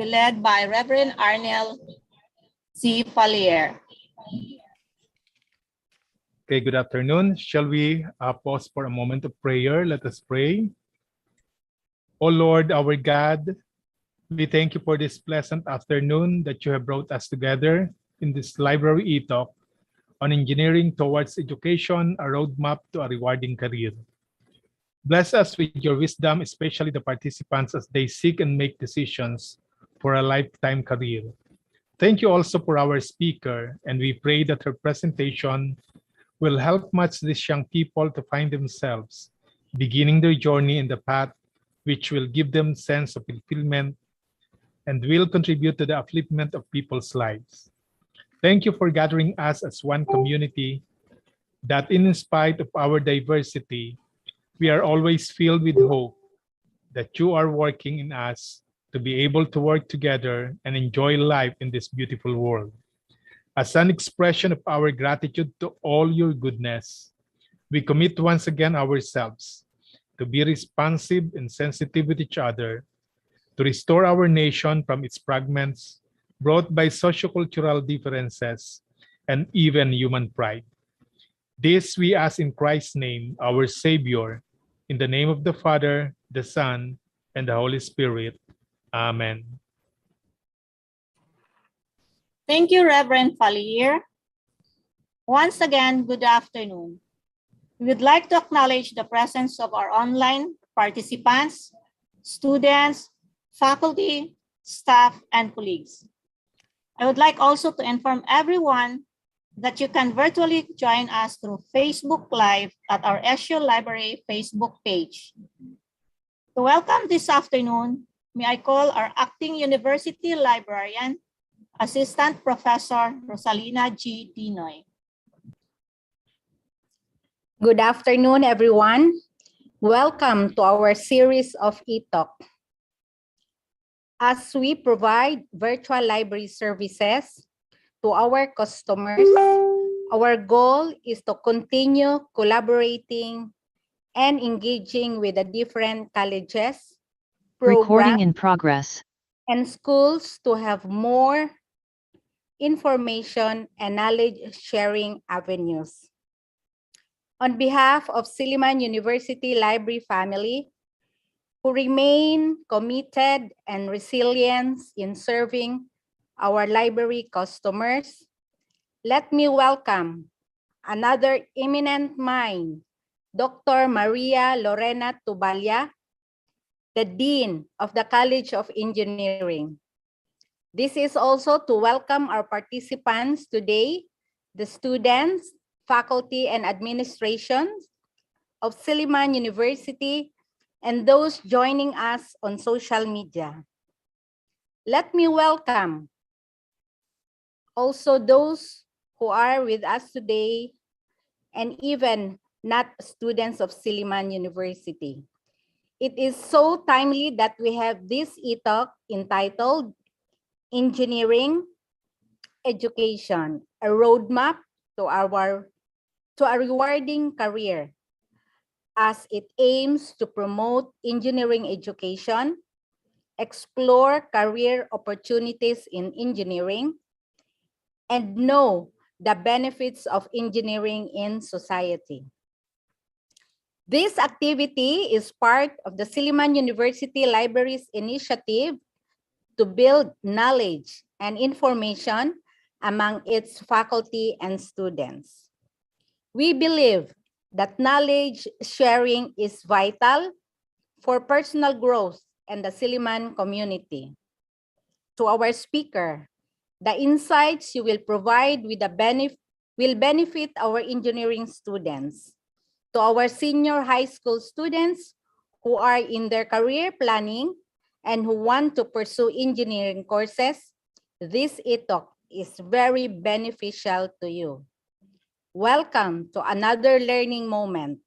be led by Reverend Arnel C. Fallier. Okay, good afternoon. Shall we pause for a moment of prayer? Let us pray. O Lord, our God, we thank you for this pleasant afternoon that you have brought us together in this library e-talk on engineering towards education, a roadmap to a rewarding career. Bless us with your wisdom, especially the participants as they seek and make decisions for a lifetime career. Thank you also for our speaker, and we pray that her presentation will help much these young people to find themselves, beginning their journey in the path which will give them sense of fulfillment and will contribute to the upliftment of people's lives. Thank you for gathering us as one community that in spite of our diversity, we are always filled with hope that you are working in us to be able to work together and enjoy life in this beautiful world. As an expression of our gratitude to all your goodness, we commit once again ourselves to be responsive and sensitive with each other, to restore our nation from its fragments brought by sociocultural differences and even human pride. This we ask in Christ's name, our Savior, in the name of the Father, the Son, and the Holy Spirit. Amen. Thank you, Reverend Fallier. Once again, good afternoon. We would like to acknowledge the presence of our online participants, students, faculty, staff, and colleagues. I would like also to inform everyone that you can virtually join us through Facebook Live at our SU Library Facebook page. To welcome this afternoon, may I call our acting university librarian, Assistant Professor Rosalina G. Dinoy. Good afternoon, everyone. Welcome to our series of e-talk. As we provide virtual library services to our customers, our goal is to continue collaborating and engaging with the different colleges, Recording in programs, progress. and schools to have more information and knowledge-sharing avenues. On behalf of Silliman University Library family, who remain committed and resilient in serving our library customers, let me welcome another eminent mind, Dr. Maria Lorena Tuballa, the Dean of the College of Engineering. This is also to welcome our participants today, the students, faculty, and administration of Silliman University, and those joining us on social media. Let me welcome also those who are with us today and even not students of Silliman University. It is so timely that we have this e-talk entitled Engineering Education, a roadmap to a rewarding career, as it aims to promote engineering education, explore career opportunities in engineering, and know the benefits of engineering in society. This activity is part of the Silliman University Library's initiative to build knowledge and information among its faculty and students. We believe that knowledge sharing is vital for personal growth and the Silliman community. To our speaker, the insights you will provide will benefit our engineering students. To our senior high school students who are in their career planning and who want to pursue engineering courses, this e-talk is very beneficial to you. Welcome to another learning moment.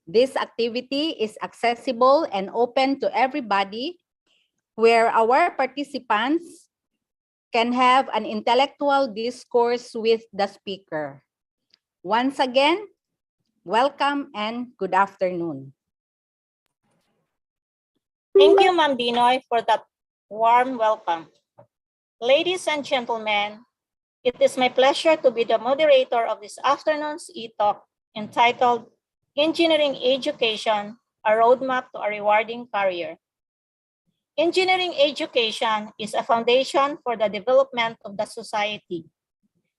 This activity is accessible and open to everybody, where our participants can have an intellectual discourse with the speaker. Once again, welcome and good afternoon. Thank you, Ma'am Dinoy, for that warm welcome. Ladies and gentlemen, it is my pleasure to be the moderator of this afternoon's e-talk entitled Engineering Education, a Roadmap to a Rewarding Career. Engineering education is a foundation for the development of the society.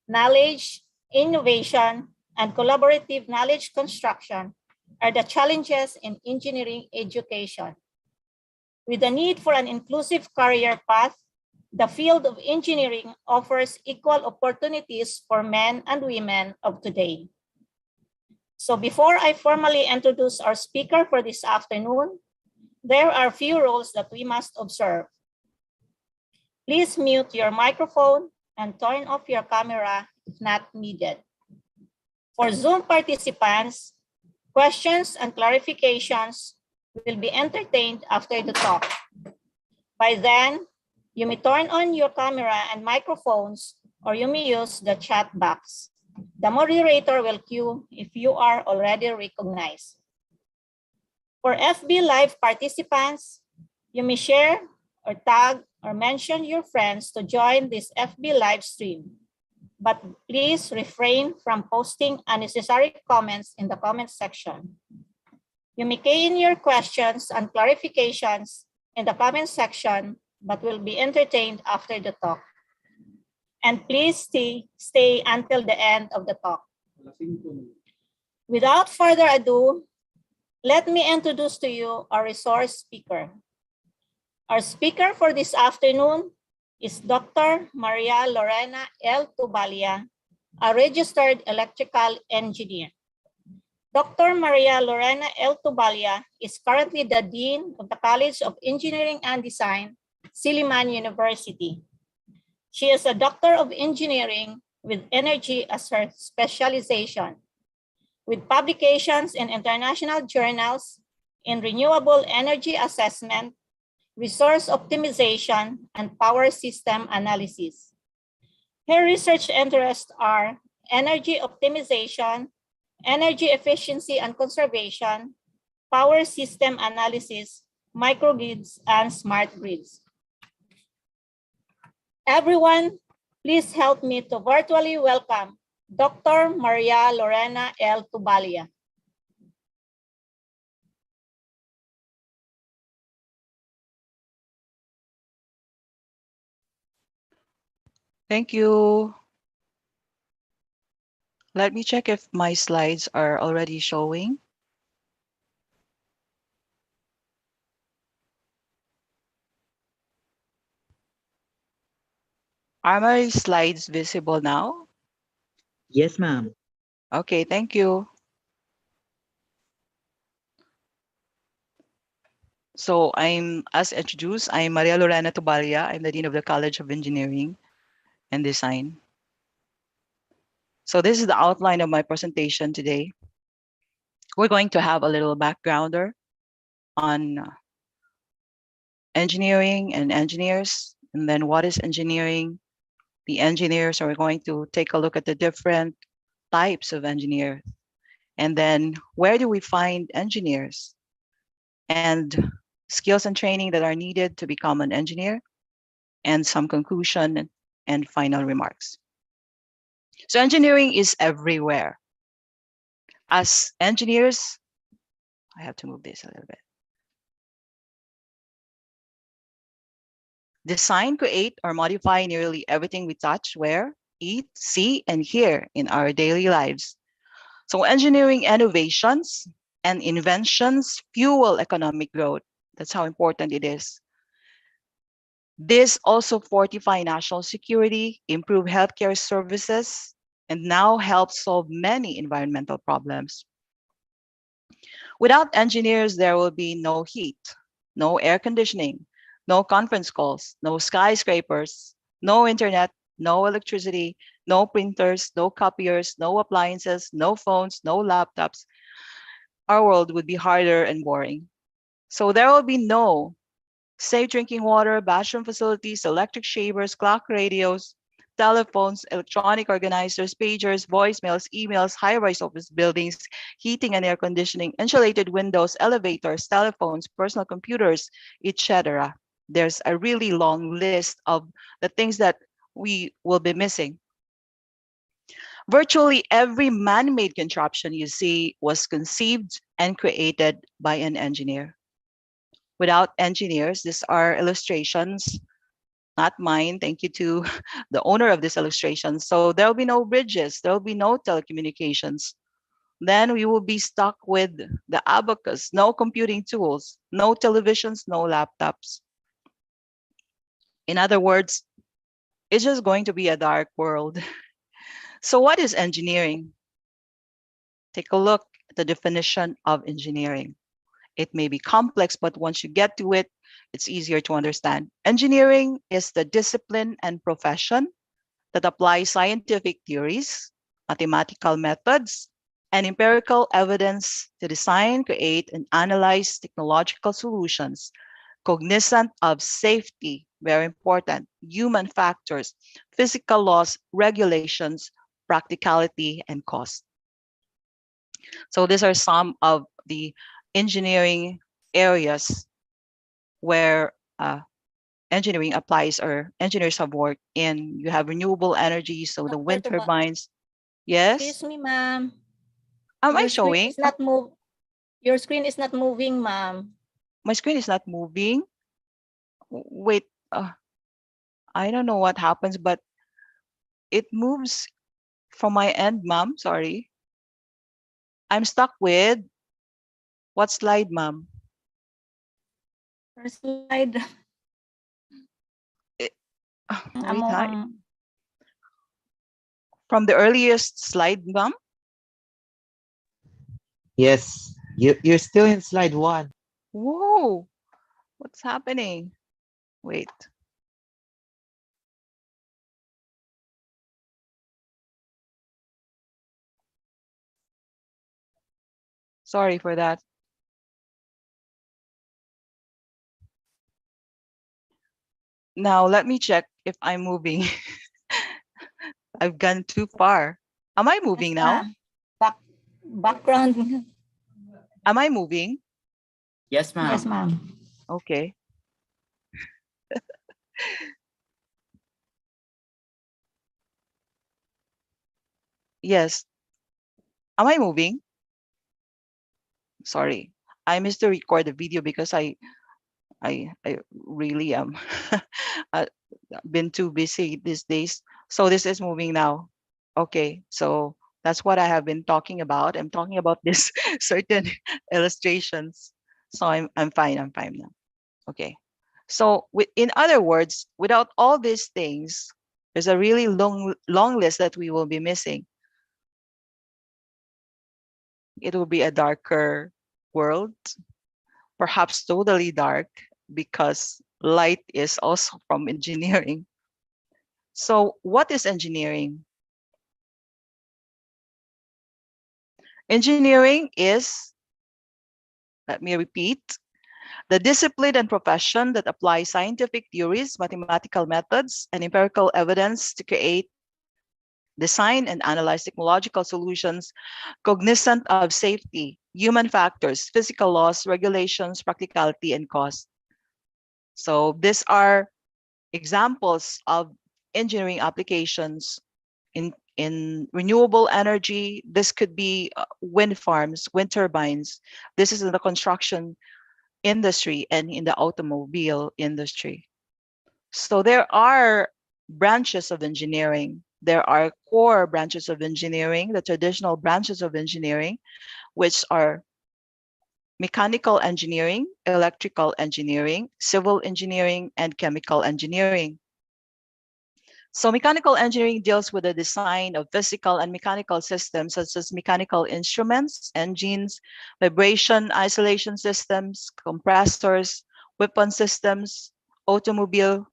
Knowledge, innovation, and collaborative knowledge construction are the challenges in engineering education. With the need for an inclusive career path, the field of engineering offers equal opportunities for men and women of today. So before I formally introduce our speaker for this afternoon, there are a few rules that we must observe. Please mute your microphone and turn off your camera if not needed. For Zoom participants, questions and clarifications will be entertained after the talk. By then, you may turn on your camera and microphones, or you may use the chat box. The moderator will cue if you are already recognized. For FB Live participants, you may share or tag or mention your friends to join this FB live stream. But please refrain from posting unnecessary comments in the comment section. You may key in your questions and clarifications in the comment section, but will be entertained after the talk. And please stay until the end of the talk. Without further ado, let me introduce to you our resource speaker. Our speaker for this afternoon is Dr. Maria Lorena L. Tuballa, a registered electrical engineer. Dr. Maria Lorena L. Tuballa is currently the Dean of the College of Engineering and Design, Silliman University. She is a Doctor of Engineering with Energy as her specialization, with publications in international journals in renewable energy assessment, resource optimization, and power system analysis. Her research interests are energy optimization, energy efficiency and conservation, power system analysis, microgrids, and smart grids. Everyone, please help me to virtually welcome Dr. Maria Lorena L. Tuballa. Thank you. Let me check if my slides are already showing. Are my slides visible now? Yes, ma'am. Okay, thank you. So as introduced, I'm Maria Lorena Tuballa. I'm the Dean of the College of Engineering and Design. So this is the outline of my presentation today. We're going to have a little backgrounder on engineering and engineers, and then what is engineering, the engineers. So we're going to take a look at the different types of engineers, and then where do we find engineers, and skills and training that are needed to become an engineer, and some conclusion and final remarks. So engineering is everywhere. As engineers, I have to move this a little bit. Design, create, or modify nearly everything we touch, wear, eat, see, and hear in our daily lives. So engineering innovations and inventions fuel economic growth. That's how important it is. This also fortify national security, improve healthcare services, and now help solve many environmental problems. Without engineers, there will be no heat, no air conditioning, no conference calls, no skyscrapers, no internet, no electricity, no printers, no copiers, no appliances, no phones, no laptops. Our world would be harder and boring. So there will be no safe drinking water, bathroom facilities, electric shavers, clock radios, telephones, electronic organizers, pagers, voicemails, emails, high-rise office buildings, heating and air conditioning, insulated windows, elevators, telephones, personal computers, etc. there's a really long list of the things that we will be missing. Virtually every man-made contraption you see was conceived and created by an engineer. Without engineers, these are illustrations, not mine. Thank you to the owner of this illustration. So there'll be no bridges, there'll be no telecommunications. Then we will be stuck with the abacus, no computing tools, no televisions, no laptops. In other words, it's just going to be a dark world. So what is engineering? Take a look at the definition of engineering. It may be complex, but once you get to it, it's easier to understand. Engineering is the discipline and profession that applies scientific theories, mathematical methods, and empirical evidence to design, create, and analyze technological solutions cognizant of safety, very important, human factors, physical laws, regulations, practicality, and cost. So these are some of the engineering areas where engineering applies or engineers have worked in. You have renewable energy, so the wind Dr. Tuballa, turbines. Yes? excuse me, ma'am. Am I Your screen showing? is not move. Your screen is not moving, ma'am. My screen is not moving. Wait, I don't know what happens, but it moves from my end, ma'am. Sorry. I'm stuck with what slide, ma'am? First slide. Wait, hi. Among From the earliest slide, ma'am? Yes, you're still in slide 1. Whoa, what's happening? Wait. Sorry for that. Now let me check if I'm moving. I've gone too far. Am I moving now? background. Am I moving? Yes, ma'am. Yes, ma'am. Okay. Yes. Am I moving? Sorry. I missed to record the video because I really am been too busy these days. So this is moving now. Okay. So that's what I have been talking about. I'm talking about this certain illustrations. So I'm fine. I'm fine now. Okay. So in other words, without all these things, there's a really long list that we will be missing. It will be a darker world, perhaps totally dark, because light is also from engineering. So what is engineering? Engineering is, let me repeat, the discipline and profession that applies scientific theories, mathematical methods, and empirical evidence to create, design, and analyze technological solutions cognizant of safety, human factors, physical laws, regulations, practicality, and cost. So these are examples of engineering applications in renewable energy. This could be wind farms, wind turbines. This is in the construction industry and in the automobile industry. So there are branches of engineering. There are core branches of engineering, the traditional branches of engineering, which are mechanical engineering, electrical engineering, civil engineering, and chemical engineering. So mechanical engineering deals with the design of physical and mechanical systems such as mechanical instruments, engines, vibration isolation systems, compressors, weapon systems, automobile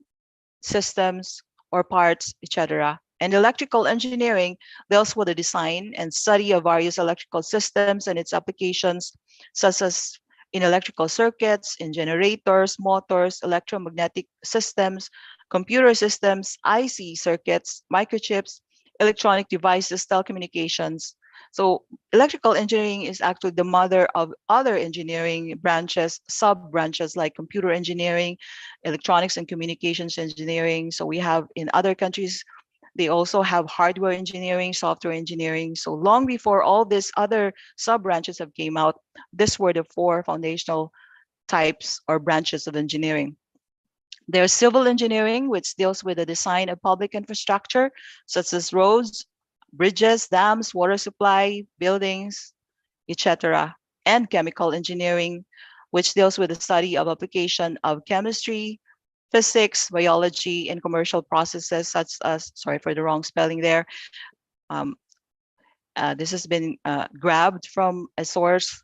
systems or parts, etc. And electrical engineering deals with the design and study of various electrical systems and its applications, such as in electrical circuits, in generators, motors, electromagnetic systems, computer systems, IC circuits, microchips, electronic devices, telecommunications, So electrical engineering is actually the mother of other engineering branches, sub-branches like computer engineering, electronics and communications engineering. So we have in other countries, they also have hardware engineering, software engineering. So long before all these other sub-branches have came out, these were the four foundational types or branches of engineering. There's civil engineering, which deals with the design of public infrastructure, such as roads, bridges, dams, water supply, buildings, etc. And chemical engineering, which deals with the study of application of chemistry, physics, biology, and commercial processes, such as, sorry for the wrong spelling there. Um, this has been grabbed from a source.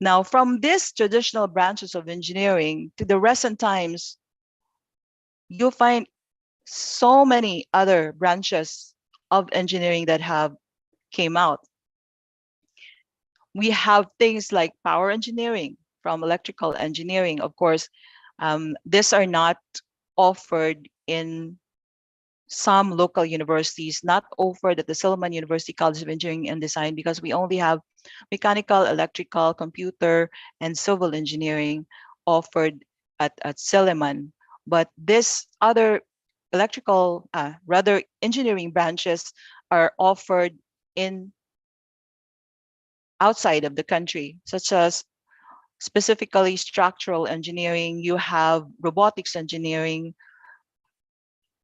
Now, from these traditional branches of engineering to the recent times, you'll find so many other branches of engineering that have came out. We have things like power engineering from electrical engineering. Of course, these are not offered in some local universities, not offered at the Silliman University College of Engineering and Design, because we only have mechanical, electrical, computer, and civil engineering offered at Silliman. But this other electrical, rather engineering branches are offered in outside of the country, such as specifically structural engineering. You have robotics engineering,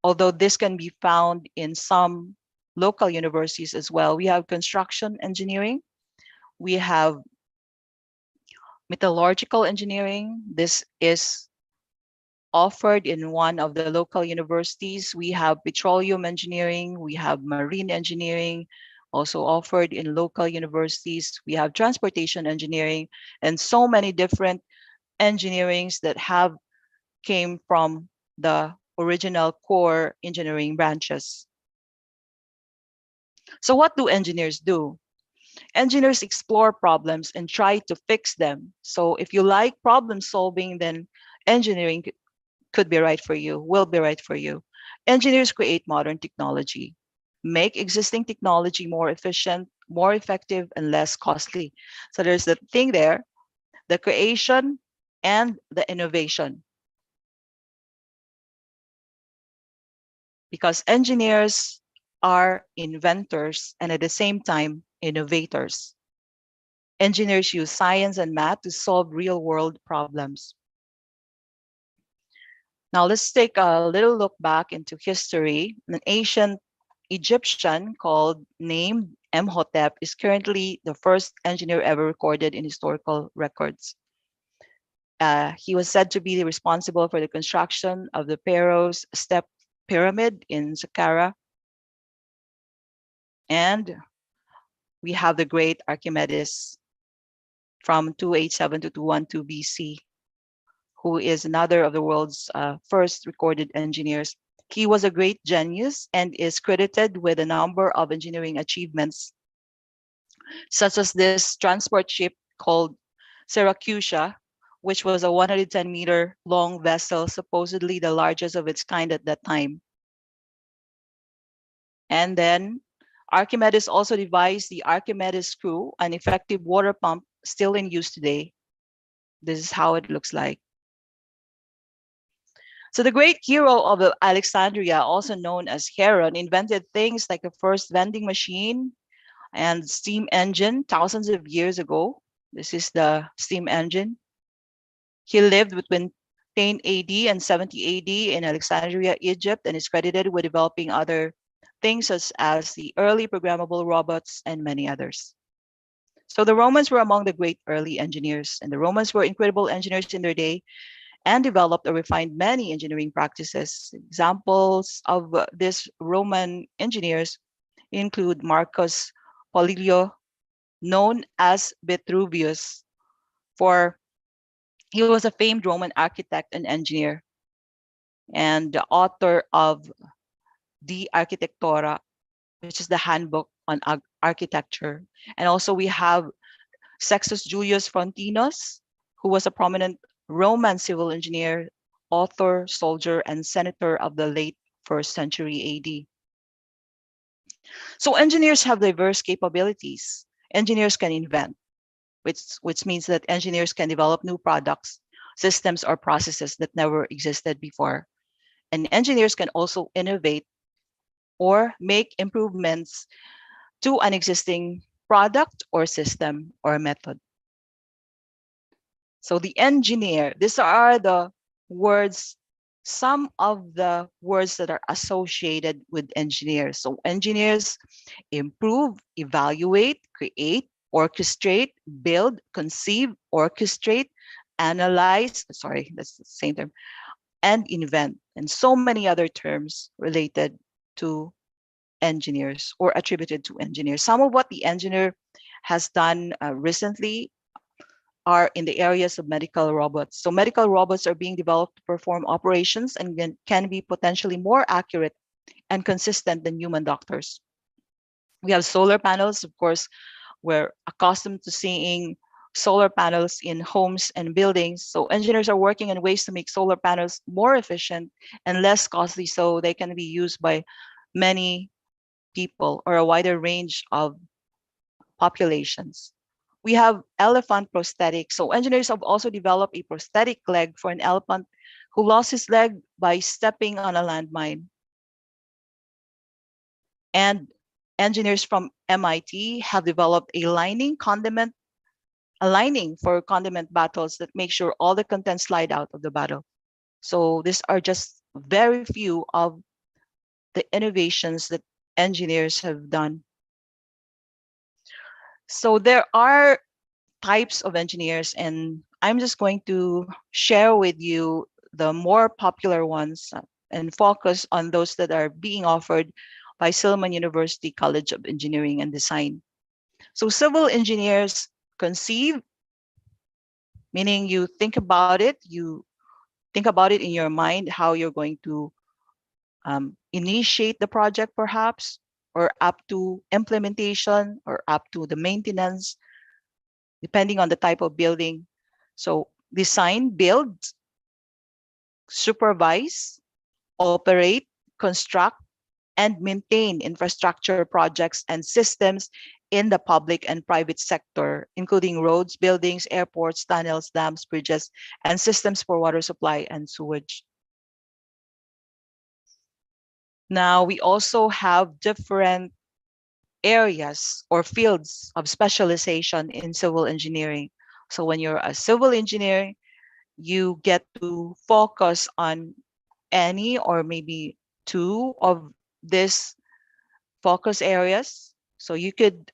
although this can be found in some local universities as well. We have construction engineering. We have metallurgical engineering. This is offered in one of the local universities. We have petroleum engineering. We have marine engineering, also offered in local universities. We have transportation engineering, and so many different engineerings that have came from the original core engineering branches. So what do engineers do? Engineers explore problems and try to fix them. So if you like problem solving, then engineering could be right for you, will be right for you. Engineers create modern technology, make existing technology more efficient, more effective, and less costly. So there's the thing there, the creation and the innovation. Because engineers are inventors and at the same time, innovators. Engineers use science and math to solve real-world problems. Now let's take a little look back into history. An ancient Egyptian named Imhotep is currently the first engineer ever recorded in historical records. He was said to be responsible for the construction of the Pharaoh's step pyramid in Saqqara. And we have the great Archimedes from 287 to 212 BC, who is another of the world's first recorded engineers. He was a great genius and is credited with a number of engineering achievements, such as this transport ship called Syracusa, which was a 110-meter long vessel, supposedly the largest of its kind at that time. And then Archimedes also devised the Archimedes Screw, an effective water pump still in use today. This is how it looks like. So the great hero of Alexandria, also known as Heron, invented things like the first vending machine and steam engine thousands of years ago. This is the steam engine. He lived between 10 AD and 70 AD in Alexandria, Egypt, and is credited with developing other things such as the early programmable robots and many others. So the Romans were among the great early engineers, and the Romans were incredible engineers in their day and developed or refined many engineering practices. Examples of these Roman engineers include Marcus Aurelius, known as Vitruvius, for he was a famed Roman architect and engineer, and the author of the Architectura, which is the handbook on architecture. And also we have Sextus Julius Frontinus, who was a prominent Roman civil engineer, author, soldier, and senator of the late 1st century AD. So engineers have diverse capabilities. Engineers can invent, which means that engineers can develop new products, systems, or processes that never existed before. And engineers can also innovate or make improvements to an existing product or system or method. So the engineer, these are the words, some of the words that are associated with engineers. So engineers improve, evaluate, create, orchestrate, build, conceive, orchestrate, analyze, sorry, that's the same term, and invent, and so many other terms related to engineers or attributed to engineers. Some of what the engineer has done recently are in the areas of medical robots. So medical robots are being developed to perform operations and can be potentially more accurate and consistent than human doctors. We have solar panels. Of course, we're accustomed to seeing solar panels in homes and buildings. So engineers are working on ways to make solar panels more efficient and less costly so they can be used by many people or a wider range of populations. We have elephant prosthetics. So engineers have also developed a prosthetic leg for an elephant who lost his leg by stepping on a landmine. And engineers from MIT have developed a lining for condiment bottles that make sure all the contents slide out of the bottle. So these are just very few of the innovations that engineers have done. So there are types of engineers, and I'm just going to share with you the more popular ones and focus on those that are being offered by Silliman University College of Engineering and Design. So civil engineers conceive, meaning you think about it in your mind how you're going to initiate the project perhaps, or up to implementation, or up to the maintenance, depending on the type of building. So design, build, supervise, operate, construct, and maintain infrastructure projects and systems in the public and private sector, including roads, buildings, airports, tunnels, dams, bridges, and systems for water supply and sewage. Now, we also have different areas or fields of specialization in civil engineering. So when you're a civil engineer, you get to focus on any or maybe two of these focus areas. So you could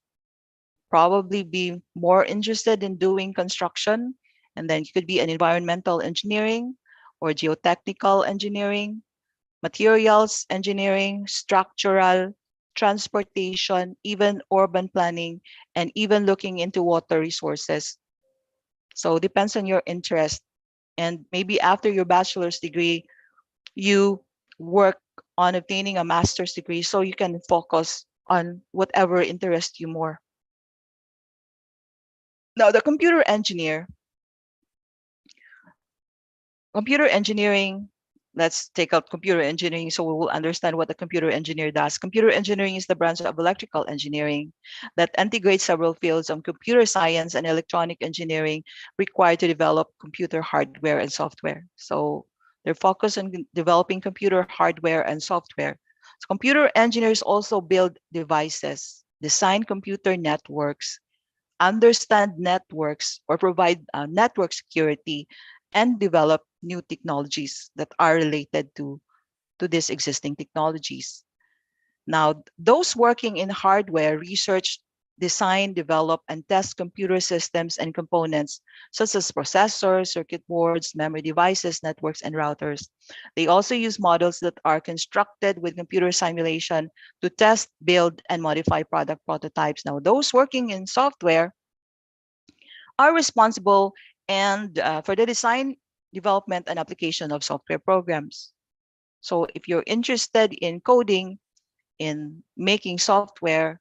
probably be more interested in doing construction, and then you could be an environmental engineering or geotechnical engineering, materials engineering, structural, transportation, even urban planning, and even looking into water resources. So it depends on your interest. And maybe after your bachelor's degree, you work on obtaining a master's degree so you can focus on whatever interests you more. Now, the computer engineering, let's take out computer engineering so we will understand what the computer engineer does. Computer engineering is the branch of electrical engineering that integrates several fields of computer science and electronic engineering required to develop computer hardware and software. So they're focused on developing computer hardware and software. So computer engineers also build devices, design computer networks, understand networks, or provide network security, and develop new technologies that are related to these existing technologies. Now, those working in hardware research, design, develop, and test computer systems and components such as processors, circuit boards, memory devices, networks, and routers. They also use models that are constructed with computer simulation to test, build, and modify product prototypes. Now, those working in software are responsible for the design, development, and application of software programs. So if you're interested in coding, in making software,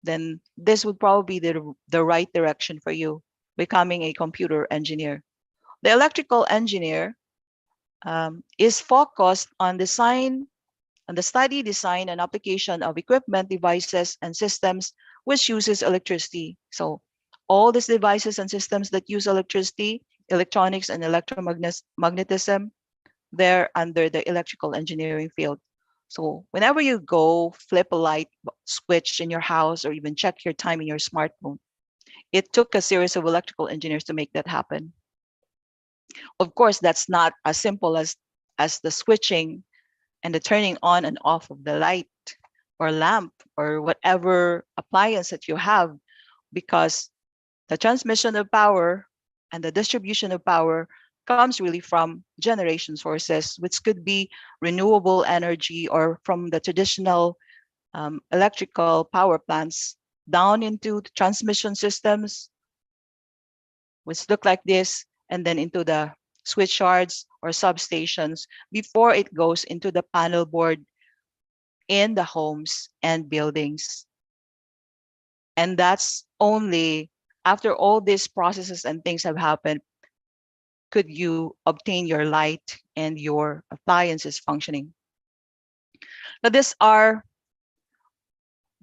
then this would probably be the right direction for you, becoming a computer engineer. The electrical engineer is focused on design, And the study design and application of equipment, devices, and systems which uses electricity. So all these devices and systems that use electricity, electronics, and electromagnetism, they're under the electrical engineering field. So whenever you go flip a light switch in your house or even check your time in your smartphone, it took a series of electrical engineers to make that happen. Of course, that's not as simple as the switching and the turning on and off of the light or lamp or whatever appliance that you have, because the transmission of power and the distribution of power comes really from generation sources, which could be renewable energy or from the traditional electrical power plants down into the transmission systems, which look like this, and then into the switch yards or substations before it goes into the panel board in the homes and buildings. And that's only after all these processes and things have happened could you obtain your light and your appliances functioning. Now, these are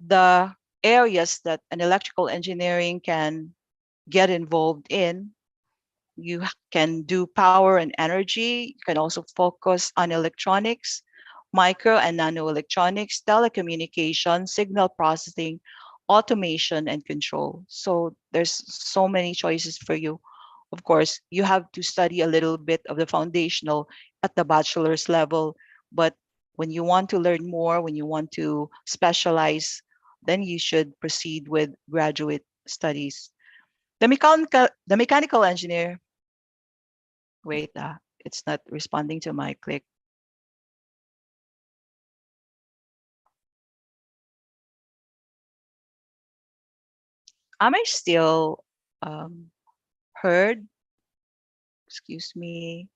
the areas that an electrical engineering can get involved in. You can do power and energy. You can also focus on electronics, micro and nano electronics, telecommunication, signal processing, automation, and control. So there's so many choices for you. Of course, you have to study a little bit of the foundational at the bachelor's level, but when you want to learn more, when you want to specialize, then you should proceed with graduate studies. The mechanical engineer, wait, it's not responding to my click. Am I still heard? Excuse me.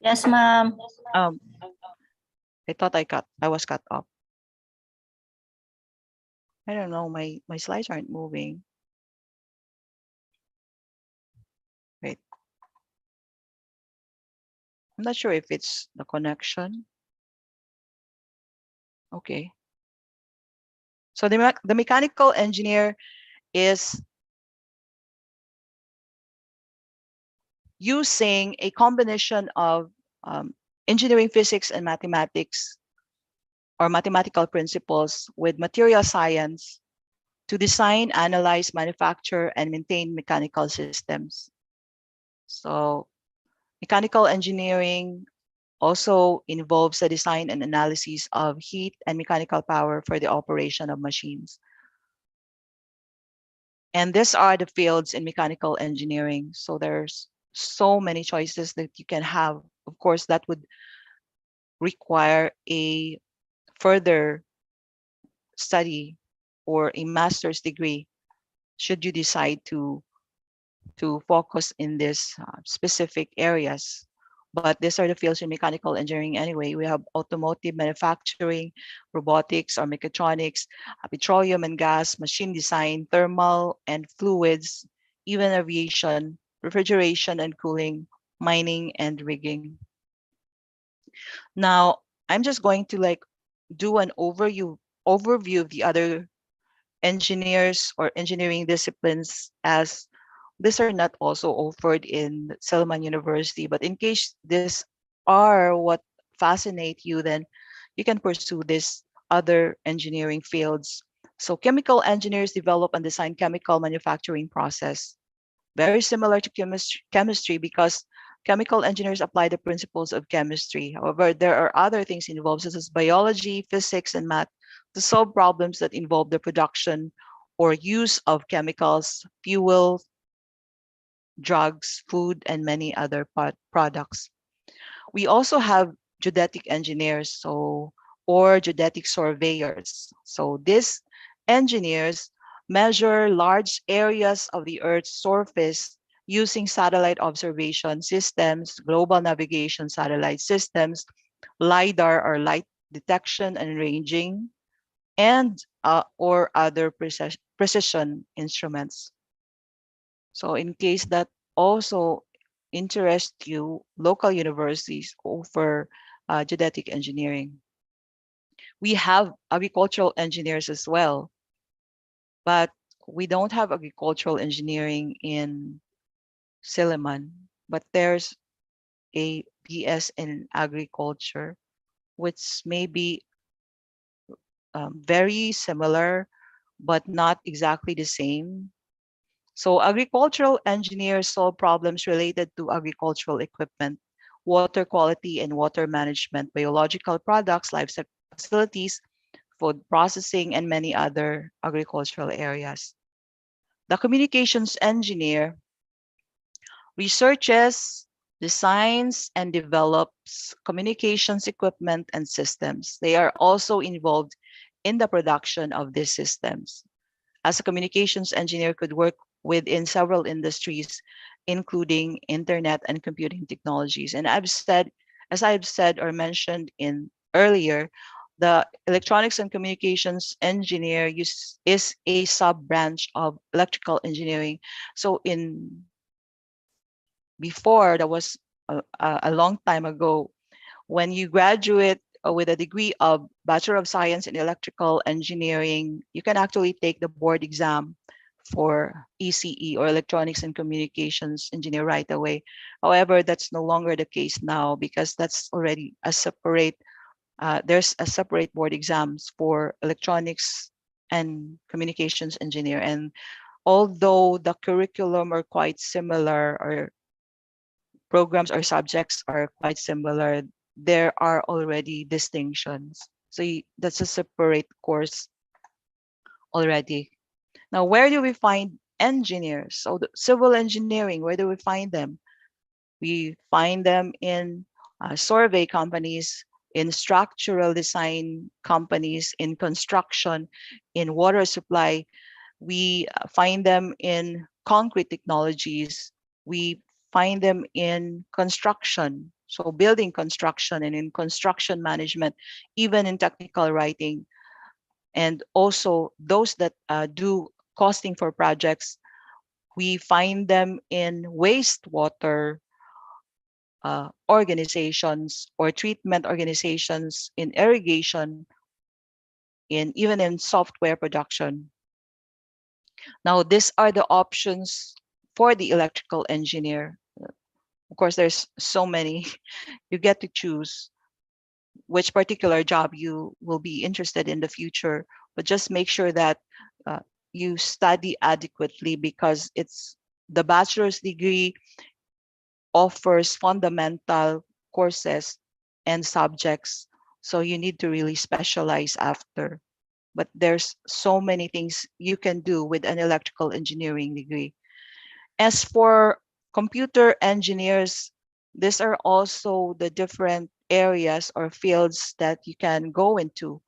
Yes, ma'am. I thought I was cut off. I don't know, my slides aren't moving. Wait. I'm not sure if it's the connection. Okay. So the mechanical engineer is using a combination of engineering physics and mathematics or mathematical principles with material science to design, analyze, manufacture, and maintain mechanical systems. So mechanical engineering also involves the design and analysis of heat and mechanical power for the operation of machines. And these are the fields in mechanical engineering. So there's so many choices that you can have. Of course, that would require a further study or a master's degree should you decide to focus in these specific areas. But these are the fields in mechanical engineering anyway. We have automotive manufacturing, robotics or mechatronics, petroleum and gas, machine design, thermal and fluids, even aviation, refrigeration and cooling, mining and rigging. Now, I'm just going to do an overview of the other engineers or engineering disciplines, as these are not also offered in Silliman University, but in case these are what fascinate you, then you can pursue these other engineering fields. So chemical engineers develop and design chemical manufacturing process. Very similar to chemistry because chemical engineers apply the principles of chemistry. However, there are other things involved such as biology, physics, and math to solve problems that involve the production or use of chemicals, fuel, drugs, food, and many other products. We also have geodetic engineers, or geodetic surveyors. So these engineers measure large areas of the Earth's surface using satellite observation systems, global navigation satellite systems, LiDAR or light detection and ranging, and or other precision instruments. So in case that also interest you local universities over genetic engineering. We have agricultural engineers as well, but we don't have agricultural engineering in Silliman, but there's a BS in agriculture, which may be very similar, but not exactly the same. So agricultural engineers solve problems related to agricultural equipment, water quality and water management, biological products, livestock facilities, food processing, and many other agricultural areas. The communications engineer researches, designs, and develops communications equipment and systems. They are also involved in the production of these systems. As a communications engineer could work within several industries, including internet and computing technologies. And as I've said or mentioned in earlier, the electronics and communications engineer is a sub-branch of electrical engineering. So before, that was a long time ago, when you graduate with a degree of Bachelor of Science in Electrical Engineering, you can actually take the board exam for ECE or Electronics and Communications Engineer right away. However, that's no longer the case now because that's already a separate, there's a separate board exams for Electronics and Communications Engineer. And although the curriculum are quite similar, or programs or subjects are quite similar, there are already distinctions. So that's a separate course already. Now, where do we find engineers? So the civil engineering, where do we find them? We find them in survey companies, in structural design companies, in construction, in water supply. We find them in concrete technologies. We find them in construction, so building construction, and in construction management, even in technical writing, and also those that do costing for projects. We find them in wastewater organizations or treatment organizations, in irrigation, even in software production. Now, these are the options for the electrical engineer. Of course, there's so many. You get to choose which particular job you will be interested in the future, but just make sure that you study adequately, because it's the bachelor's degree offers fundamental courses and subjects. So you need to really specialize after. But there's so many things you can do with an electrical engineering degree. As for computer engineers, these are also the different areas or fields that you can go into.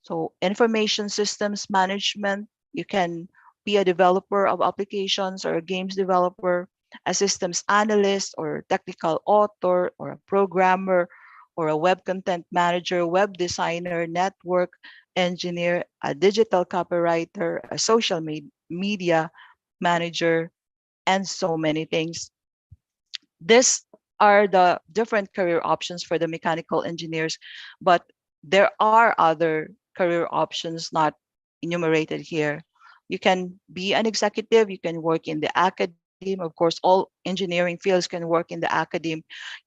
So information systems management, you can be a developer of applications or a games developer, a systems analyst or technical author or a programmer or a web content manager, web designer, network engineer, a digital copywriter, a social media manager, and so many things. These are the different career options for the mechanical engineers, but there are other career options not enumerated here. You can be an executive, you can work in the academe. Of course, all engineering fields can work in the academe.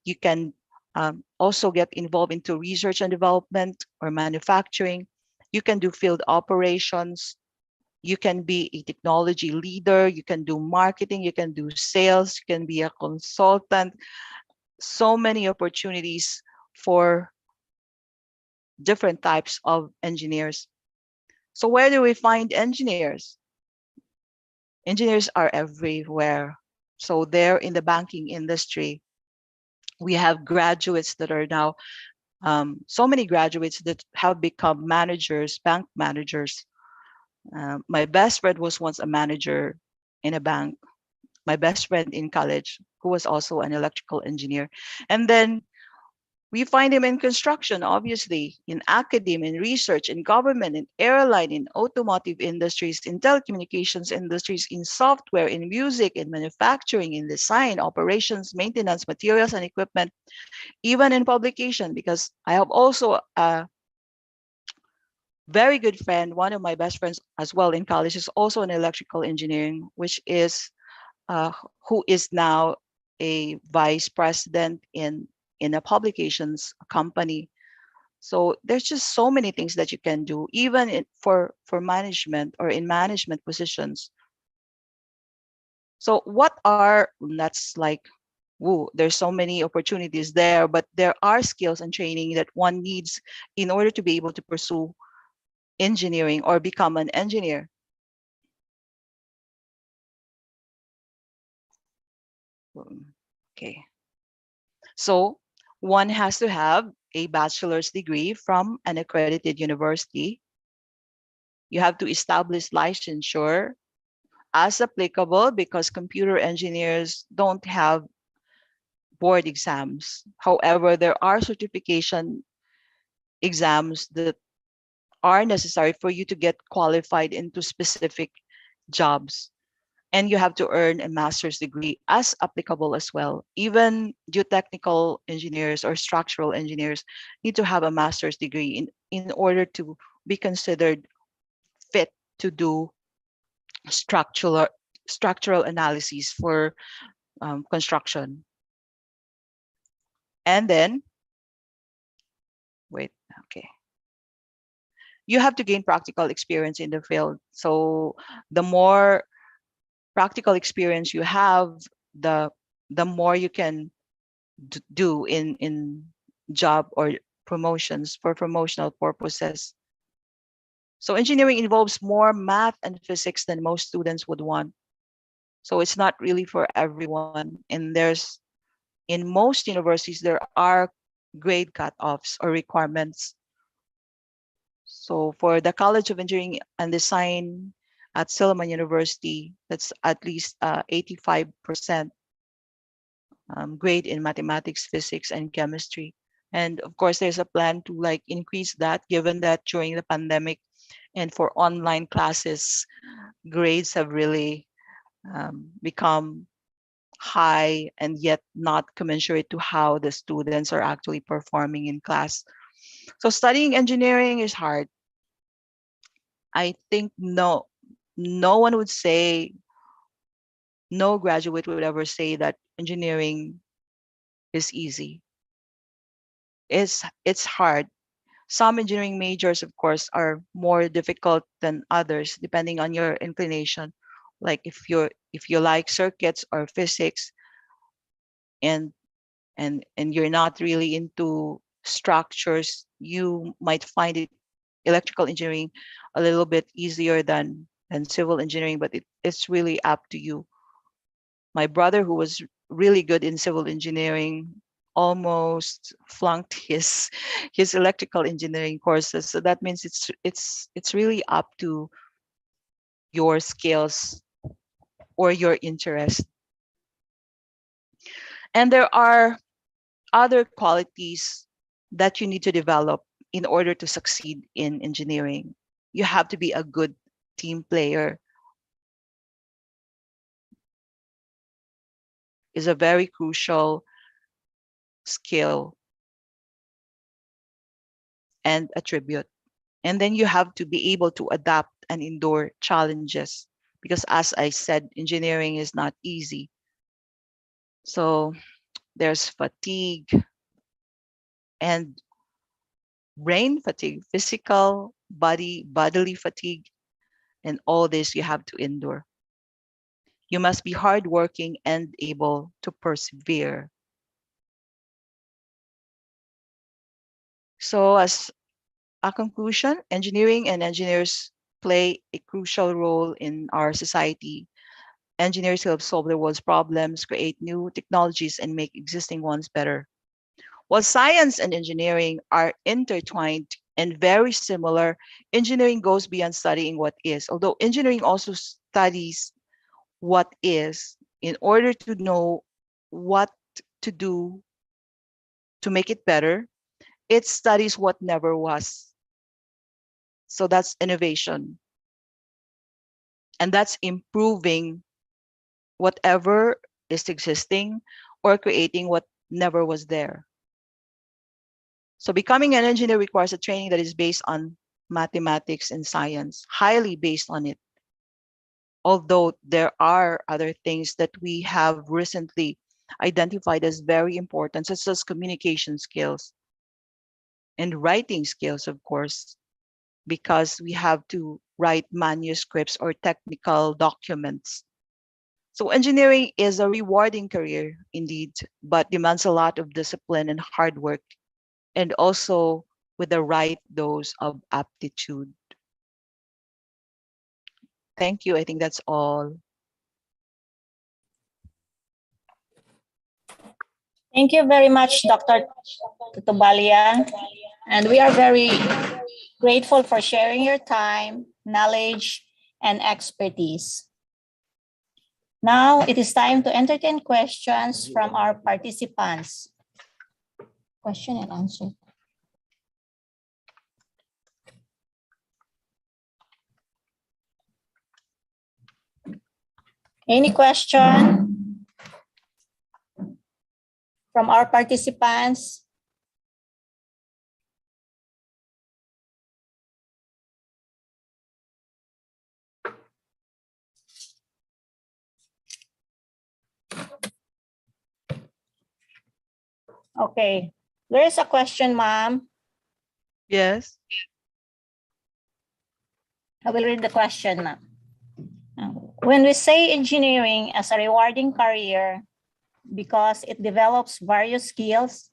You can also get involved into research and development or manufacturing. You can do field operations. You can be a technology leader. You can do marketing. You can do sales. You can be a consultant. So many opportunities for different types of engineers. So where do we find engineers? Engineers are everywhere. So they're in the banking industry. We have graduates that are now, so many graduates that have become managers, bank managers. My best friend was once a manager in a bank. My best friend in college, who was also an electrical engineer. And then We find them in construction, obviously, in academia, in research, in government, in airline, in automotive industries, in telecommunications industries, in software, in music, in manufacturing, in design, operations, maintenance, materials and equipment, even in publication, because I have also a very good friend, one of my best friends as well in college is also in electrical engineering, which is who is now a vice president in a publications company. So there's just so many things that you can do, even for management or in management positions. So what are, that's like, woo, there's so many opportunities there, but there are skills and training that one needs in order to be able to pursue engineering or become an engineer. Okay. So one has to have a bachelor's degree from an accredited university. You have to establish licensure as applicable because computer engineers don't have board exams. However, there are certification exams that are necessary for you to get qualified into specific jobs. And you have to earn a master's degree as applicable as well. Even geotechnical engineers or structural engineers need to have a master's degree in order to be considered fit to do structural analyses for construction. And then, wait, okay. You have to gain practical experience in the field. So the more practical experience you have, the more you can do in job or promotions for promotional purposes. So engineering involves more math and physics than most students would want. So it's not really for everyone. And in most universities, there are grade cutoffs or requirements. So for the College of Engineering and Design at Silliman University, that's at least 85% grade in mathematics, physics, and chemistry. And of course, there's a plan to like increase that, given that during the pandemic and for online classes, grades have really become high and yet not commensurate to how the students are actually performing in class. So studying engineering is hard. I think no one would say, no graduate would ever say that engineering is easy. It's hard. Some engineering majors, of course, are more difficult than others, depending on your inclination. Like if you like circuits or physics, and you're not really into structures, you might find it electrical engineering a little bit easier than civil engineering, but it's really up to you. My brother, who was really good in civil engineering, almost flunked his electrical engineering courses. So that means it's really up to your skills or your interest. And there are other qualities that you need to develop in order to succeed in engineering. You have to be a good team player. Is a very crucial skill and attribute. And then you have to be able to adapt and endure challenges, because as I said, engineering is not easy. So there's fatigue and brain fatigue, physical, bodily fatigue, and all this you have to endure. You must be hardworking and able to persevere. So as a conclusion, engineering and engineers play a crucial role in our society. Engineers help solve the world's problems, create new technologies, and make existing ones better. While science and engineering are intertwined and very similar, engineering goes beyond studying what is. Although engineering also studies what is in order to know what to do to make it better. It studies what never was. So that's innovation. And that's improving whatever is existing or creating what never was there. So becoming an engineer requires a training that is based on mathematics and science, highly based on it. Although there are other things that we have recently identified as very important, such as communication skills and writing skills, of course, because we have to write manuscripts or technical documents. So engineering is a rewarding career indeed, but demands a lot of discipline and hard work, and also with the right dose of aptitude. Thank you. I think that's all. Thank you very much, Dr. Tuballa. And we are very grateful for sharing your time, knowledge, and expertise. Now it is time to entertain questions from our participants. Question and answer. Any question from our participants? Okay, there is a question, ma'am. Yes. I will read the question, ma'am. When we say engineering as a rewarding career because it develops various skills,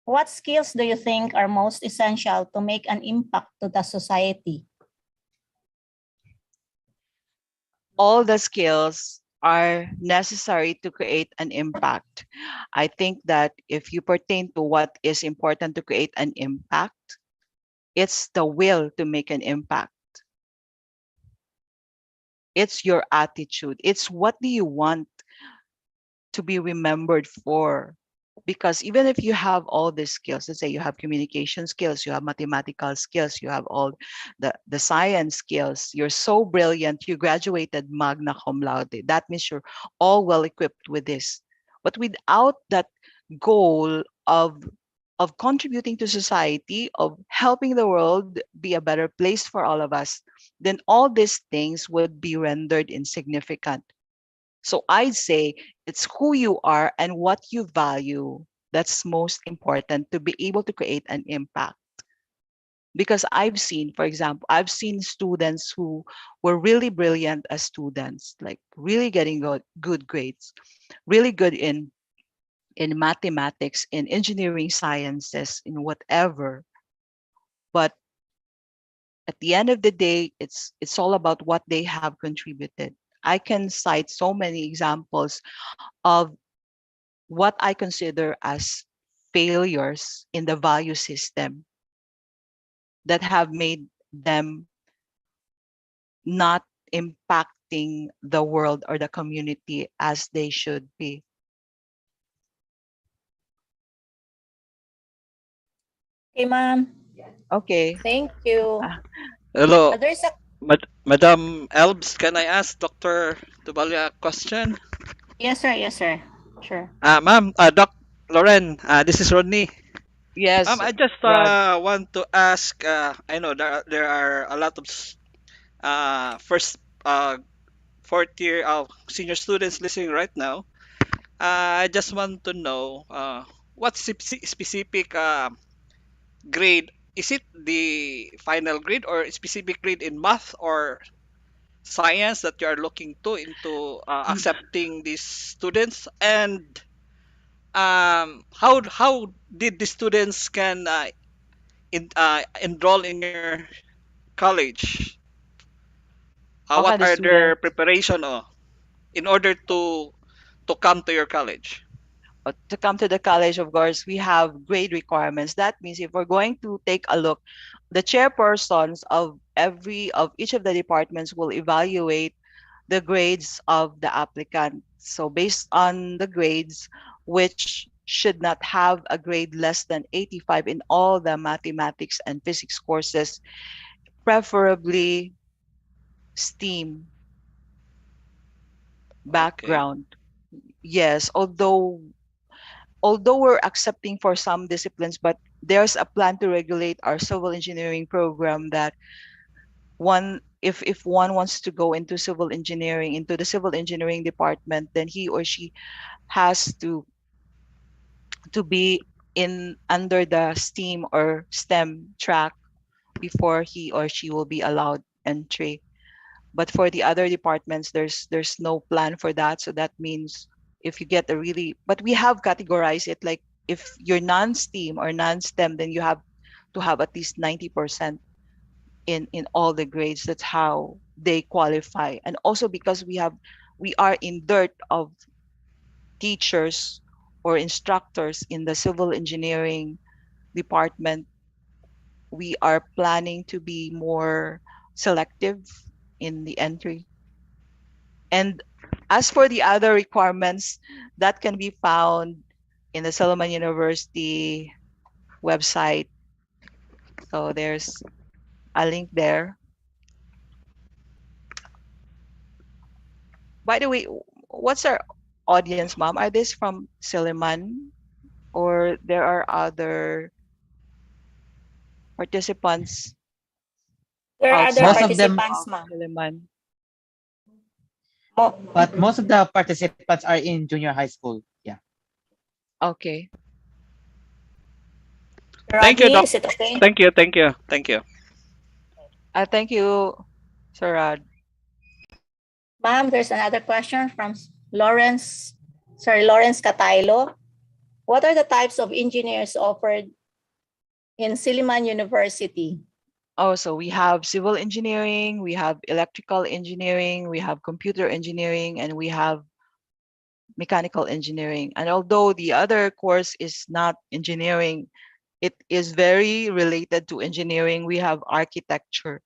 what skills do you think are most essential to make an impact to the society? All the skills are necessary to create an impact. I think that if you pertain to what is important to create an impact, it's the will to make an impact. It's your attitude. It's what do you want to be remembered for? Because even if you have all these skills, let's say you have communication skills, you have mathematical skills, you have all the science skills, you're so brilliant, you graduated magna cum laude. That means you're all well equipped with this. But without that goal of contributing to society, of helping the world be a better place for all of us, then all these things would be rendered insignificant. So I'd say it's who you are and what you value that's most important to be able to create an impact. Because I've seen, for example, I've seen students who were really brilliant as students, like really getting good grades, really good in mathematics, in engineering sciences, in whatever. But at the end of the day, it's all about what they have contributed. I can cite so many examples of what I consider as failures in the value system that have made them not impacting the world or the community as they should be. Okay, ma'am. Okay. Thank you. Hello, There's a Madam Elbs. Can I ask Dr. Tuballa a question? yes, sir. Yes, sir. Sure. Ma'am, Doc Loren, this is Rodney. Yes, I just Rod. want to ask. I know there are a lot of first fourth year senior students listening right now. I just want to know what specific grade is it, the final grade or specific grade in math or science that you are looking to into accepting these students, and how did the students can enroll in your college? How What can the are their student preparation in order to come to your college? to come to the college? Of course, we have grade requirements. That means if we're going to take a look, the chairpersons of each of the departments will evaluate the grades of the applicant. So based on the grades, which should not have a grade less than 85 in all the mathematics and physics courses, preferably STEAM Okay. background. Yes, although we're accepting for some disciplines, but there's a plan to regulate our civil engineering program that if one wants to go into civil engineering, into the civil engineering department, then he or she has to be in under the STEAM or STEM track before he or she will be allowed entry. But for the other departments, there's no plan for that. So that means if you get a really, but we have categorized it like if you're non-STEAM or non-STEM, then you have to have at least 90% in all the grades. That's how they qualify. And also because we are in dearth of teachers or instructors in the civil engineering department, we are planning to be more selective in the entry. And as for the other requirements, that can be found in the Silliman University website. So there's a link there. By the way, what's our audience, ma'am? Are these from Silliman or there are other participants There are other Most outside of them, participants, of ma'am. Silliman? but most of the participants are in junior high school. Yeah. Okay. Thank you, Rodney, Doc. is it okay? Thank you. Thank you. Thank you. Thank you, Sir Rod. Ma'am, there's another question from Lawrence Cataylo. What are the types of engineers offered in Silliman University? Oh, so we have civil engineering, we have electrical engineering, we have computer engineering, and we have mechanical engineering. And although the other course is not engineering, it is very related to engineering. We have architecture.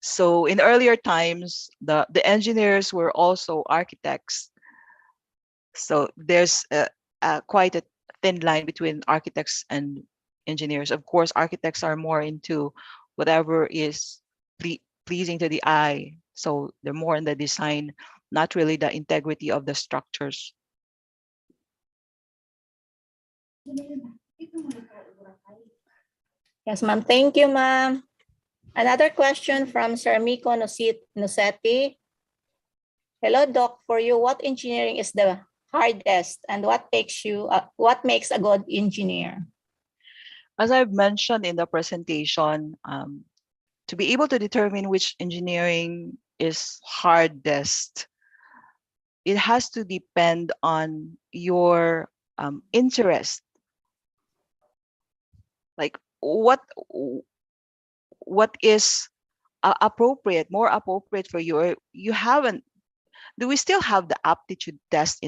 So in earlier times, the engineers were also architects. So there's quite a thin line between architects and engineers. Of course, architects are more into whatever is pleasing to the eye. So they're more in the design, not really the integrity of the structures. Yes, ma'am. Thank you, ma'am. Another question from Sir Miko Nusetti. Hello, Doc. For you, what engineering is the hardest, and what makes a good engineer? As I've mentioned in the presentation, to be able to determine which engineering is hardest, it has to depend on your interest. Like what is more appropriate for you, or you haven't. Do we still have the aptitude test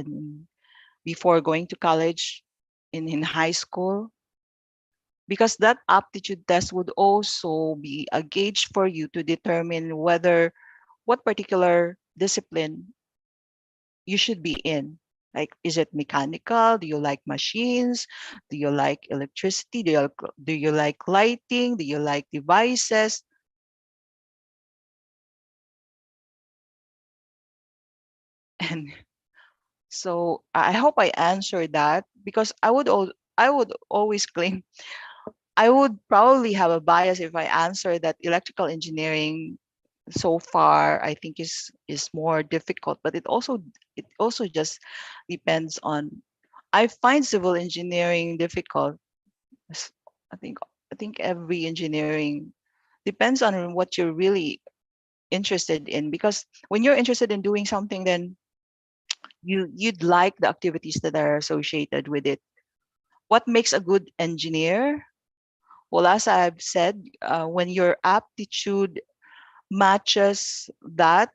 before going to college in high school? Because that aptitude test would also be a gauge for you to determine what particular discipline you should be in. Like, is it mechanical? Do you like machines? Do you like electricity? Do you like lighting? Do you like devices? And so I hope I answered that, because I would always claim I would probably have a bias if I answer that electrical engineering so far I think is more difficult, but it also just depends on. I find civil engineering difficult. I think every engineering depends on what you're really interested in, because when you're interested in doing something, then you'd like the activities that are associated with it. What makes a good engineer? Well, as I've said, when your aptitude matches that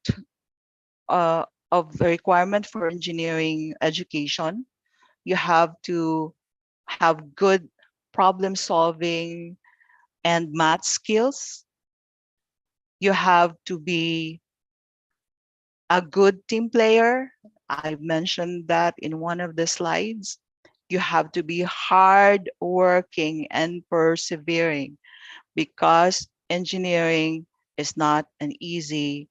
of the requirement for engineering education, you have to have good problem solving and math skills. You have to be a good team player. I mentioned that in one of the slides. You have to be hard working and persevering, because engineering is not an easy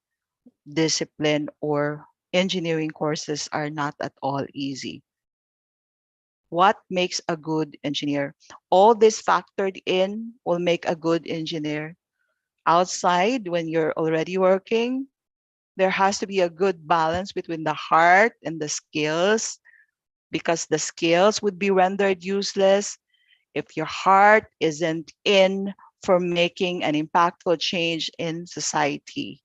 discipline, or engineering courses are not at all easy. What makes a good engineer? All this factored in will make a good engineer. Outside, when you're already working, there has to be a good balance between the heart and the skills, because the skills would be rendered useless if your heart isn't in for making an impactful change in society.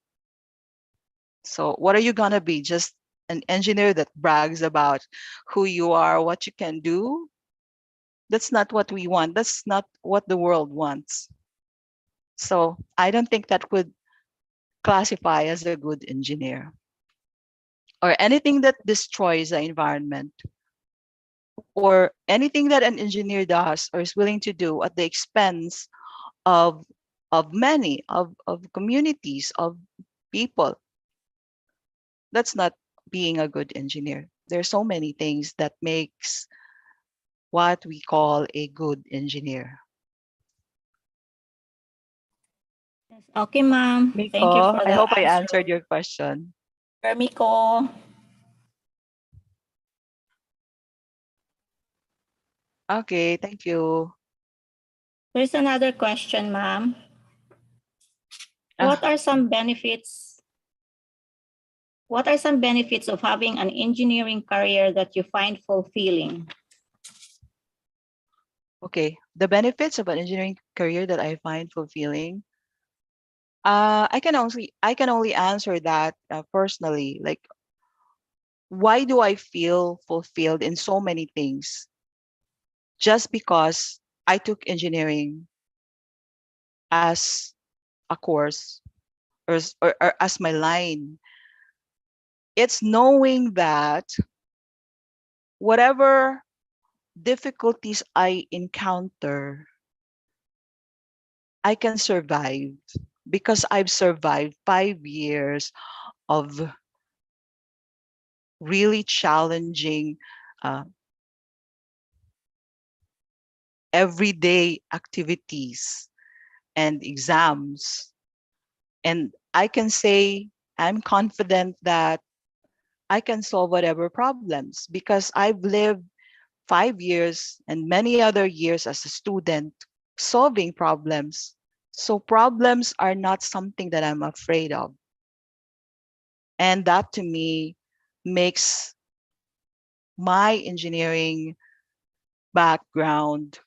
So what are you going to be? Just an engineer that brags about who you are, what you can do? That's not what we want. That's not what the world wants. So I don't think that would classify as a good engineer. Or anything that destroys the environment, or anything that an engineer does or is willing to do at the expense of many of communities, of people. That's not being a good engineer. There are so many things that makes what we call a good engineer. Okay, ma'am. Thank you Miko, for I the hope I answer. answered your question. Miko. Okay, thank you. There's another question, ma'am. Ah. What are some benefits? What are some benefits of having an engineering career that you find fulfilling? Okay, the benefits of an engineering career that I find fulfilling. I can only answer that personally. Like, why do I feel fulfilled in so many things? Just because I took engineering as a course, or as my line. It's knowing that whatever difficulties I encounter, I can survive, because I've survived 5 years of really challenging uh, everyday activities and exams. And I can say I'm confident that I can solve whatever problems, because I've lived 5 years and many other years as a student solving problems. So problems are not something that I'm afraid of. And that to me makes my engineering background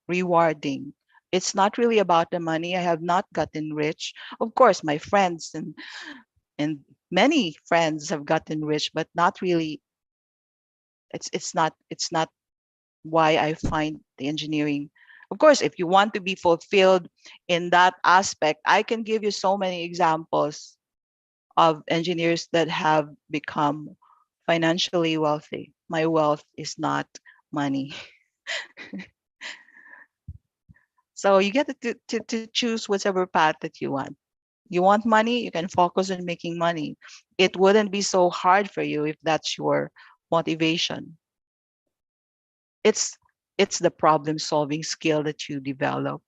rewarding. It's not really about the money. I have not gotten rich. Of course, my friends and many friends have gotten rich, but not really. It's not why I find the engineering. Of course, if you want to be fulfilled in that aspect, I can give you so many examples of engineers that have become financially wealthy. My wealth is not money. So you get to choose whichever path that you want. You want money, you can focus on making money. It wouldn't be so hard for you if that's your motivation. It's the problem solving skill that you develop.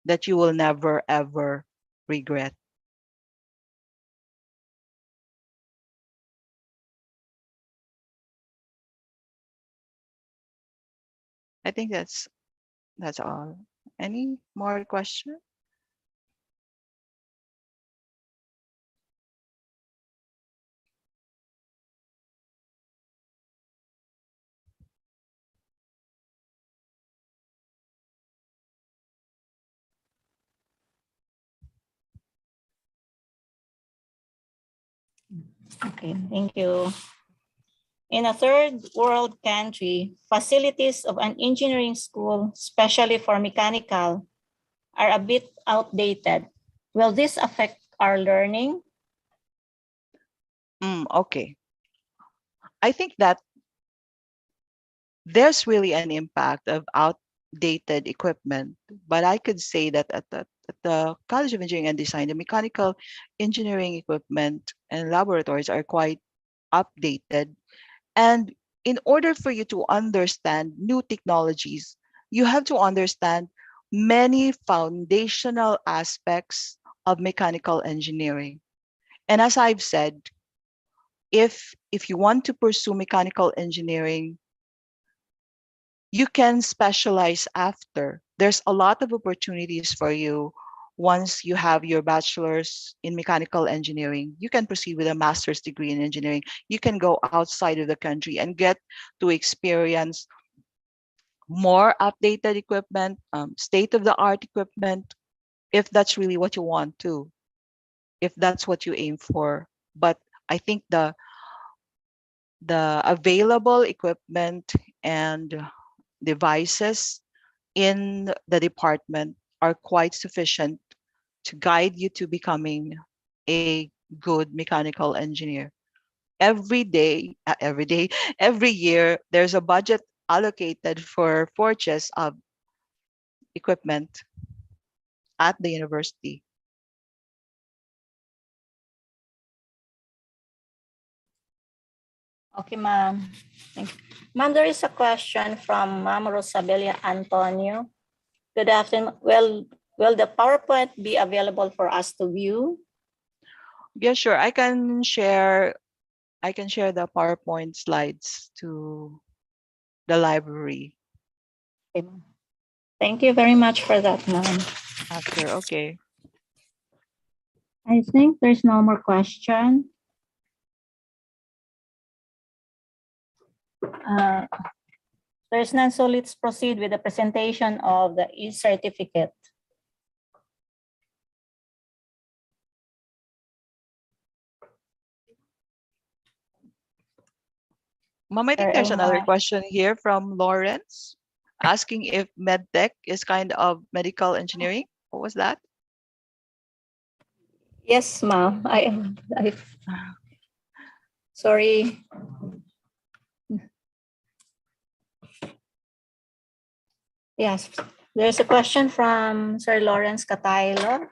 That you will never ever regret. I think that's all. Any more question? Okay, thank you. In a third world country, facilities of an engineering school, especially for mechanical, are a bit outdated. Will this affect our learning? Okay. I think that there's really an impact of outdated equipment, but I could say that at the College of Engineering and Design, the mechanical engineering equipment and laboratories are quite updated. And in order for you to understand new technologies, you have to understand many foundational aspects of mechanical engineering. And as I've said, if you want to pursue mechanical engineering, you can specialize after. There's a lot of opportunities for you once you have your bachelor's in mechanical engineering. You can proceed with a master's degree in engineering. You can go outside of the country and get to experience more updated equipment, state-of-the-art equipment, if that's really what you want to, if that's what you aim for. But I think the available equipment and devices in the department are quite sufficient to guide you to becoming a good mechanical engineer. Every every year, there's a budget allocated for purchase of equipment at the university. Okay, ma'am. Thank you. Ma'am, there is a question from Ma'am Rosabella Antonio. Good afternoon. Will the PowerPoint be available for us to view? Yeah, sure. I can share the PowerPoint slides to the library Okay, ma'am. Thank you very much for that, ma'am. after. Okay. I think there's no more question. There's none, so let's proceed with the presentation of the e-certificate. Ma'am, I think there's another question here from Lawrence asking if medtech is kind of medical engineering. What was that? Yes, ma'am. Sorry. Yes, there's a question from Sir Lawrence Cataylo.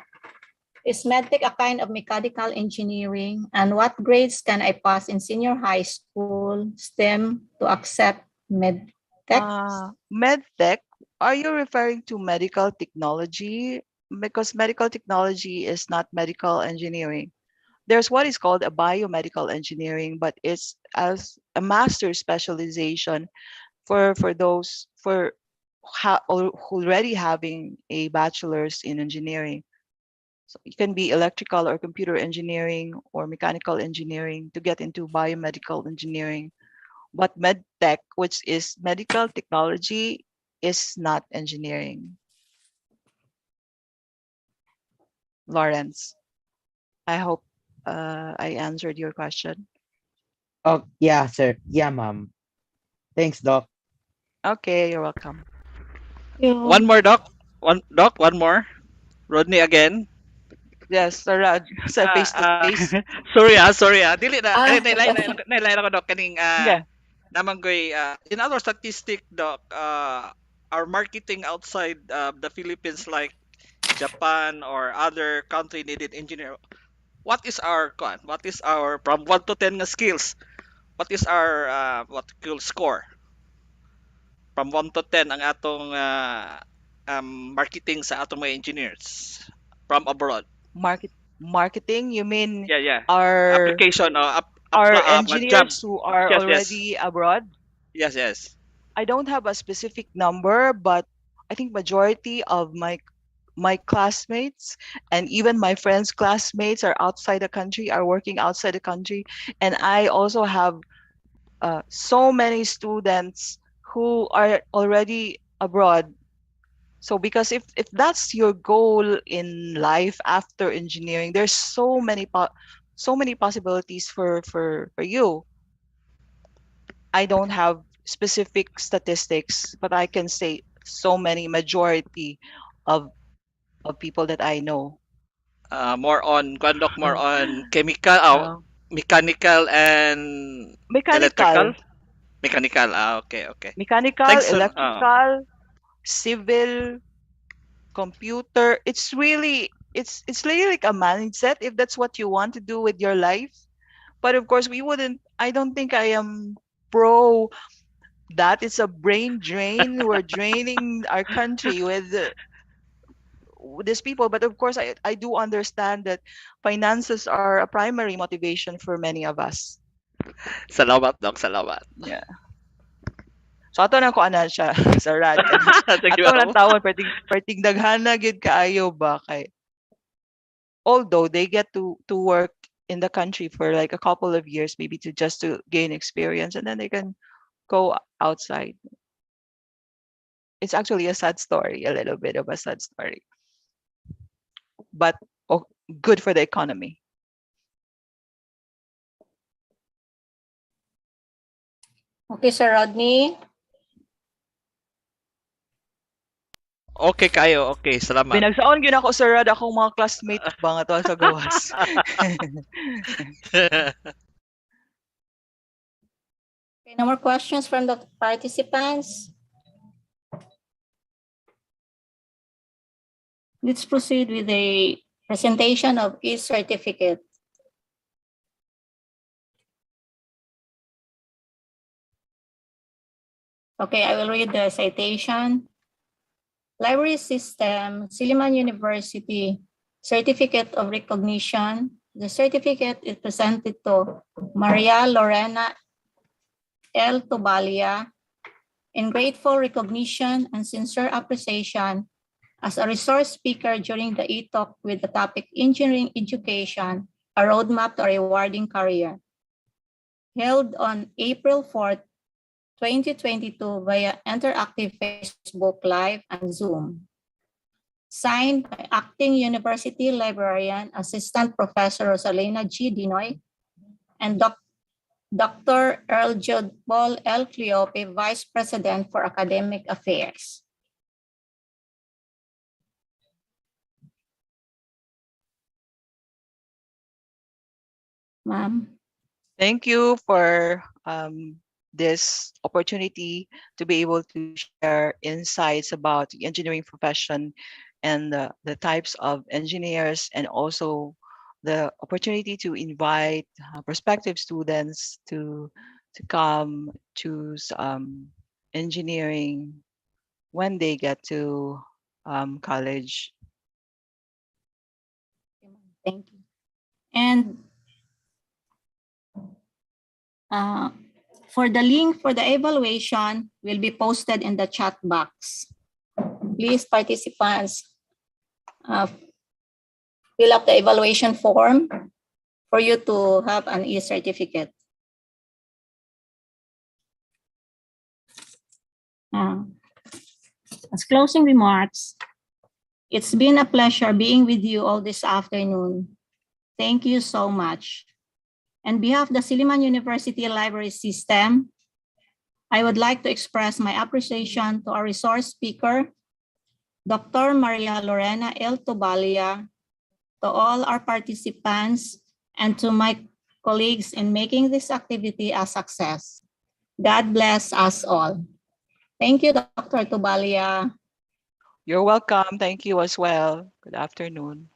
Is medtech a kind of mechanical engineering? And what grades can I pass in senior high school STEM to accept medtech? Medtech, are you referring to medical technology? Because medical technology is not medical engineering. There's what is called a biomedical engineering, but it's as a master specialization for those already having a bachelor's in engineering. So it can be electrical or computer engineering or mechanical engineering to get into biomedical engineering. But medtech, which is medical technology, is not engineering. Lawrence, I hope I answered your question. Oh, yeah, sir. Yeah, ma'am. Thanks, Doc. Okay, you're welcome. One more, Doc. One more. Rodney again. Yes, Sir Raj, sa Ah, face to face. sorry. Dili na. Nailay ko, Doc. Kaning, Yeah. namanggoy, in our statistic, Doc, our marketing outside the Philippines, like Japan or other country needed engineer. What is our from 1 to 10 nga skills? What is our what we score? From 1 to 10 ang atong marketing sa atong mga engineers from abroad. Marketing, you mean Yeah. our Application engineers job. who are Yes. already abroad? Yes. I don't have a specific number, but I think majority of my classmates and even my friends' classmates are outside the country, are working outside the country. And I also have so many students who are already abroad. So because if that's your goal in life after engineering, there's so many possibilities for you. I don't have specific statistics, but I can say so many majority of people that I know. More on chemical, mechanical and electrical. Mechanical. Okay. Mechanical, Thanks. electrical, civil, computer. It's really like a mindset if that's what you want to do with your life. But of course, I don't think I am pro that. It's a brain drain. We're draining our country with these people. But of course, I do understand that finances are a primary motivation for many of us. Salamat, Doc. Salamat. Yeah. So ato na ko ana siya sa rad ka na. Thank you, Ato lang ma'am. tawon perting daghana gyud kaayo ba kay, although they get to work in the country for like a couple of years, maybe to gain experience, and then they can go outside. It's actually a sad story, a little bit of a sad story, but good for the economy. Okay, Sir Rodney. Okay kayo. Okay, salamat. Binagsaon gyud ako sa rad akong mga classmate ba nga to sa gawas. Okay, no more questions from the participants. Let's proceed with the presentation of each certificate. Okay, I will read the citation. Library System, Silliman University, Certificate of Recognition. The certificate is presented to Maria Lorena L. Tuballa in grateful recognition and sincere appreciation as a resource speaker during the e-talk with the topic Engineering Education, a Roadmap to a Rewarding Career, held on April 4th, 2022 via interactive Facebook Live and Zoom. Signed by Acting University Librarian Assistant Professor Rosalina G. Dinoy and Dr. 𝙀𝙬𝙜𝙤𝙬𝙬𝙬 Vice President for Academic Affairs. Ma'am. Thank you for this opportunity to be able to share insights about the engineering profession and the types of engineers, and also the opportunity to invite prospective students to come choose engineering when they get to college. Thank you. And for the link for the evaluation will be posted in the chat box. Please, participants, fill up the evaluation form for you to have an e-certificate. As closing remarks, it's been a pleasure being with you all this afternoon. Thank you so much. On behalf of the Silliman University Library System, I would like to express my appreciation to our resource speaker, Dr. Maria Lorena L. Tuballa, to all our participants, and to my colleagues in making this activity a success. God bless us all. Thank you, Dr. Tuballa. You're welcome. Thank you as well. Good afternoon.